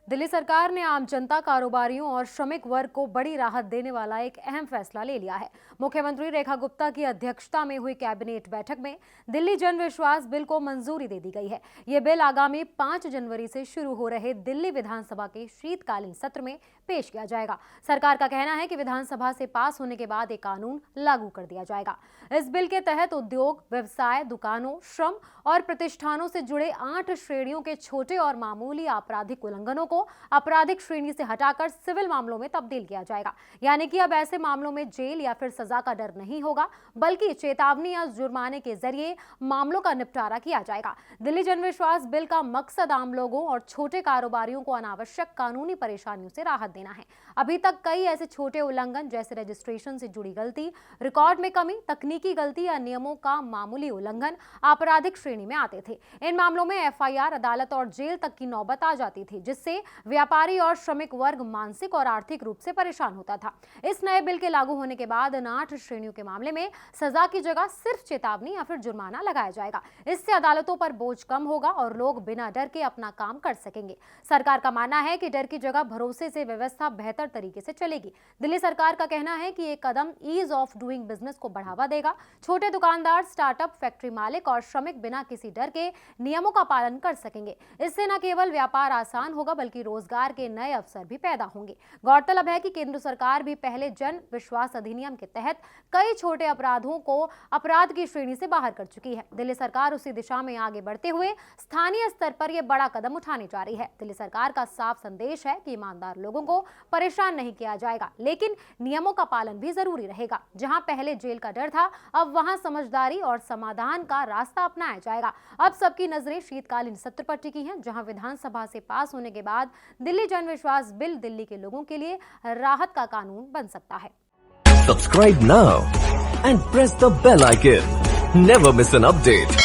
दिल्ली सरकार ने आम जनता, कारोबारियों और श्रमिक वर्ग को बड़ी राहत देने वाला एक अहम फैसला ले लिया है। मुख्यमंत्री रेखा गुप्ता की अध्यक्षता में हुई कैबिनेट बैठक में दिल्ली जन विश्वास बिल को मंजूरी दे दी गई है। ये बिल आगामी 5 जनवरी से शुरू हो रहे दिल्ली विधानसभा के शीतकालीन सत्र में पेश किया जाएगा। सरकार का कहना है कि विधानसभा से पास होने के बाद एक कानून लागू कर दिया जाएगा। इस बिल के तहत उद्योग, व्यवसाय, दुकानों, श्रम और प्रतिष्ठानों से जुड़े 8 श्रेणियों के छोटे और मामूली आपराधिक उल्लंघनों को आपराधिक श्रेणी से हटाकर सिविल मामलों में तब्दील किया जाएगा। यानी कि अब ऐसे मामलों में जेल या फिर सजा का डर नहीं होगा, बल्कि चेतावनी या जुर्माने के जरिए मामलों का निपटारा किया जाएगा। दिल्ली जन विश्वास बिल का मकसद आम लोगों और छोटे कारोबारियों को अनावश्यक कानूनी परेशानियों से राहत देना है। अभी तक कई ऐसे छोटे उल्लंघन जैसे रजिस्ट्रेशन से जुड़ी गलती, रिकॉर्ड में कमी, तकनीकी गलती या नियमों का मामूली उल्लंघन आपराधिक श्रेणी में आते थे। इन मामलों में एफआईआर, अदालत और जेल तक की नौबत आ जाती थी, जिससे व्यापारी और श्रमिक वर्ग मानसिक और आर्थिक रूप से परेशान होता था। इस नए बिल के लागू होने के बाद इन 8 श्रेणियों के मामले में सजा की जगह सिर्फ चेतावनी या फिर जुर्माना लगाया जाएगा। इससे अदालतों पर बोझ कम होगा और लोग बिना डर के अपना काम कर सकेंगे। सरकार का मानना है कि डर की जगह भरोसे से व्यवस्था बेहतर तरीके से चलेगी। दिल्ली सरकार का कहना है कि ये कदम ईज ऑफ डूइंग बिजनेस को बढ़ावा देगा। छोटे दुकानदार, स्टार्टअप, फैक्ट्री मालिक और श्रमिक बिना किसी डर के नियमों का पालन कर सकेंगे। इससे न केवल व्यापार आसान होगा, बल्कि रोजगार के नए अवसर भी पैदा होंगे। गौरतलब है कि केंद्र सरकार भी पहले जन विश्वास अधिनियम के तहत कई छोटे अपराधों को अपराध की श्रेणी से बाहर कर चुकी है। दिल्ली सरकार उसी दिशा में आगे बढ़ते हुए स्थानीय स्तर पर यह बड़ा कदम उठाने जा रही है। दिल्ली सरकार का साफ संदेश है कि ईमानदार लोगों को परेशान नहीं किया जाएगा, लेकिन नियमों का पालन भी जरूरी रहेगा। जहां पहले जेल का डर था, अब वहां समझदारी और समाधान का रास्ता अपनाया जाएगा। अब सबकी नजरें शीतकालीन सत्र पर टिकी हैं, जहां विधानसभा से पास होने के बाद दिल्ली जन विश्वास बिल दिल्ली के लोगों के लिए राहत का कानून बन सकता है। Subscribe now and press the bell icon. Never miss an update.